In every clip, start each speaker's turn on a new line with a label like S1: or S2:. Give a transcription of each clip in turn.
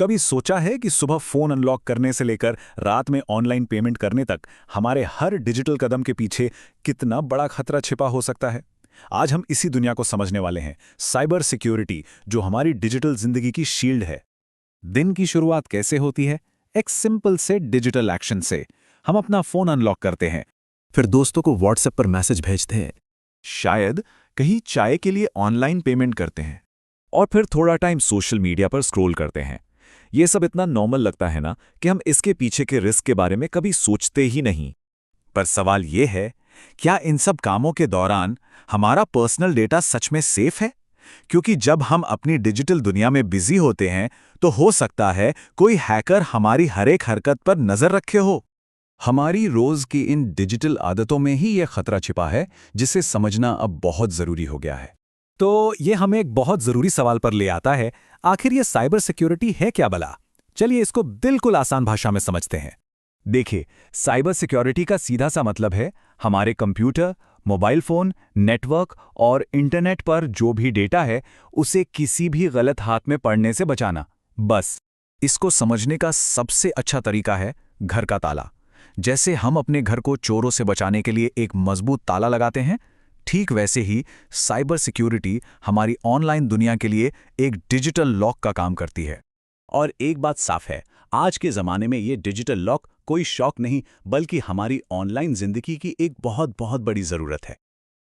S1: कभी सोचा है कि सुबह फोन अनलॉक करने से लेकर रात में ऑनलाइन पेमेंट करने तक हमारे हर डिजिटल कदम के पीछे कितना बड़ा खतरा छिपा हो सकता है? आज हम इसी दुनिया को समझने वाले हैं, साइबर सिक्योरिटी, जो हमारी डिजिटल जिंदगी की शील्ड है। दिन की शुरुआत कैसे होती है? एक सिंपल से डिजिटल एक्शन से। हम अपना फोन अनलॉक करते हैं, फिर दोस्तों को व्हाट्सएप पर मैसेज भेजते हैं, शायद कहीं चाय के लिए ऑनलाइन पेमेंट करते हैं, और फिर थोड़ा टाइम सोशल मीडिया पर स्क्रॉल करते हैं। ये सब इतना नॉर्मल लगता है ना कि हम इसके पीछे के रिस्क के बारे में कभी सोचते ही नहीं। पर सवाल ये है, क्या इन सब कामों के दौरान हमारा पर्सनल डेटा सच में सेफ है? क्योंकि जब हम अपनी डिजिटल दुनिया में बिजी होते हैं तो हो सकता है कोई हैकर हमारी हर एक हरकत पर नजर रखे हो। हमारी रोज की इन डिजिटल आदतों में ही यह खतरा छिपा है, जिसे समझना अब बहुत जरूरी हो गया है।
S2: तो ये हमें एक बहुत जरूरी सवाल पर ले आता है, आखिर ये साइबर सिक्योरिटी है क्या भला? चलिए इसको बिल्कुल आसान भाषा में समझते हैं। देखिए, साइबर सिक्योरिटी का सीधा सा मतलब है हमारे कंप्यूटर, मोबाइल फोन, नेटवर्क और इंटरनेट पर जो भी डेटा है उसे किसी भी गलत हाथ में पड़ने से बचाना। बस इसको समझने का सबसे अच्छा तरीका है घर का ताला। जैसे हम अपने घर को चोरों से बचाने के लिए एक मजबूत ताला लगाते हैं, ठीक वैसे ही साइबर सिक्योरिटी हमारी ऑनलाइन दुनिया के लिए एक डिजिटल लॉक का काम करती है।
S1: और एक बात साफ है, आज के ज़माने में ये डिजिटल लॉक कोई शौक नहीं, बल्कि हमारी ऑनलाइन ज़िंदगी की एक बहुत बहुत बड़ी ज़रूरत है।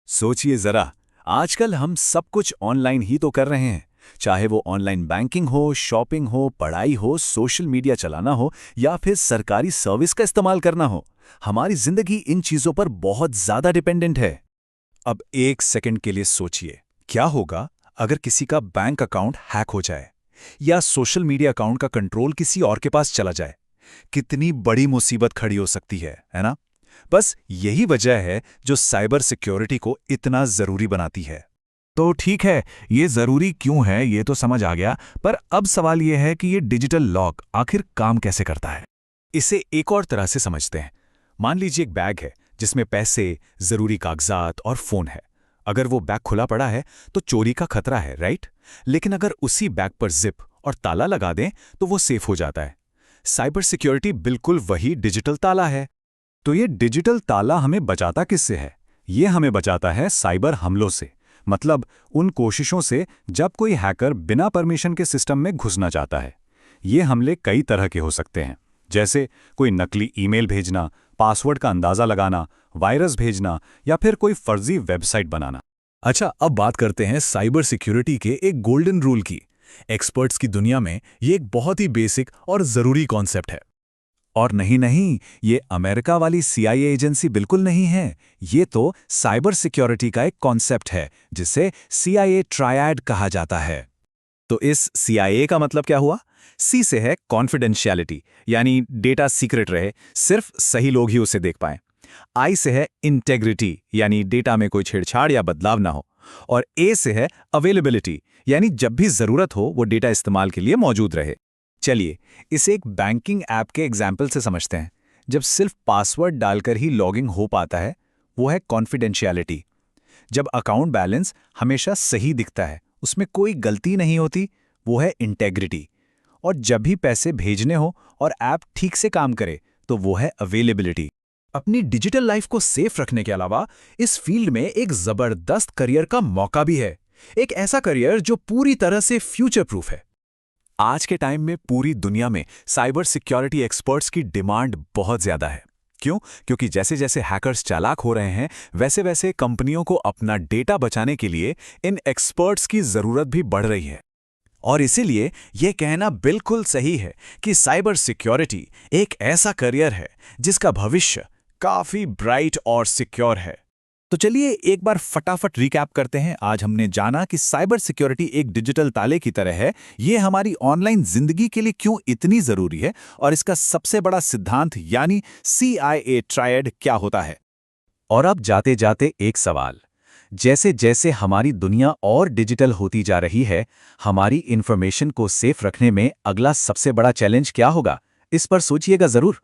S1: सोचिए ज़रा, आजकल हम सब कुछ ऑनलाइन ही तो कर रहे हैं। चाहे वो ऑनलाइन बैंकिंग हो, शॉपिंग हो, पढ़ाई हो, सोशल मीडिया चलाना हो या फिर सरकारी सर्विस का इस्तेमाल करना हो, हमारी ज़िंदगी इन चीज़ों पर बहुत ज़्यादा डिपेंडेंट है। अब एक सेकंड के लिए सोचिए, क्या होगा अगर किसी का बैंक अकाउंट हैक हो जाए या सोशल मीडिया अकाउंट का कंट्रोल किसी और के पास चला जाए? कितनी बड़ी मुसीबत खड़ी हो सकती है ना? बस यही वजह है जो साइबर सिक्योरिटी को इतना जरूरी बनाती है।
S2: तो ठीक है, ये जरूरी क्यों है ये तो समझ आ गया, पर अब सवाल ये है कि ये डिजिटल लॉक आखिर काम कैसे करता है?
S1: इसे एक और तरह से समझते हैं। मान लीजिए एक बैग है जिसमें पैसे, जरूरी कागजात और फोन है। अगर वो बैग खुला पड़ा है तो चोरी का खतरा है, राइट? लेकिन अगर उसी बैग पर जिप और ताला लगा दें तो वो सेफ हो जाता है। साइबर सिक्योरिटी बिल्कुल वही डिजिटल ताला है। तो ये डिजिटल ताला हमें बचाता किससे है? ये हमें बचाता है साइबर हमलों से, मतलब उन कोशिशों से जब कोई हैकर बिना परमिशन के सिस्टम में घुसना चाहता है। ये हमले कई तरह के हो सकते हैं, जैसे कोई नकली ईमेल भेजना, पासवर्ड का अंदाजा लगाना, वायरस भेजना या फिर कोई फर्जी वेबसाइट बनाना।
S2: अच्छा, अब बात करते हैं साइबर सिक्योरिटी के एक गोल्डन रूल की। एक्सपर्ट्स की दुनिया में ये एक बहुत ही बेसिक और जरूरी कॉन्सेप्ट है।
S1: और नहीं, ये अमेरिका वाली CIA एजेंसी बिल्कुल नहीं है। ये तो साइबर सिक्योरिटी का एक कॉन्सेप्ट है जिसे CIA ट्रायड कहा जाता है। तो इस CIA का मतलब क्या हुआ? C से है कॉन्फिडेंशियलिटी, यानी डेटा सीक्रेट रहे, सिर्फ सही लोग ही उसे देख पाएं। I से है इंटेग्रिटी, यानी डेटा में कोई छेड़छाड़ या बदलाव ना हो। और A से है अवेलेबिलिटी, यानी जब भी जरूरत हो वो डेटा इस्तेमाल के लिए मौजूद रहे। चलिए इसे एक बैंकिंग ऐप के एग्जाम्पल से समझते हैं। जब सिर्फ पासवर्ड डालकर ही लॉगिंग हो पाता है, वो है कॉन्फिडेंशियलिटी। जब अकाउंट बैलेंस हमेशा सही दिखता है, उसमें कोई गलती नहीं होती, वो है इंटेग्रिटी। और जब भी पैसे भेजने हो और ऐप ठीक से काम करे, तो वो है अवेलेबिलिटी।
S2: अपनी डिजिटल लाइफ को सेफ रखने के अलावा इस फील्ड में एक जबरदस्त करियर का मौका भी है। एक ऐसा करियर जो पूरी तरह से फ्यूचर प्रूफ है।
S1: आज के टाइम में पूरी दुनिया में साइबर सिक्योरिटी एक्सपर्ट्स की डिमांड बहुत ज्यादा है। क्यों? क्योंकि जैसे जैसे हैकर्स चालाक हो रहे हैं, वैसे वैसे कंपनियों को अपना डेटा बचाने के लिए इन एक्सपर्ट्स की जरूरत भी बढ़ रही है। और इसीलिए यह कहना बिल्कुल सही है कि साइबर सिक्योरिटी एक ऐसा करियर है जिसका भविष्य काफी ब्राइट और सिक्योर है। तो चलिए एक बार फटाफट रिकैप करते हैं। आज हमने जाना कि साइबर सिक्योरिटी एक डिजिटल ताले की तरह है, ये हमारी ऑनलाइन जिंदगी के लिए क्यों इतनी जरूरी है और इसका सबसे बड़ा सिद्धांत यानी CIA ट्रायड क्या होता है। और अब जाते जाते एक सवाल, जैसे जैसे हमारी दुनिया और डिजिटल होती जा रही है, हमारी इंफॉर्मेशन को सेफ रखने में अगला सबसे बड़ा चैलेंज क्या होगा? इस पर सोचिएगा जरूर।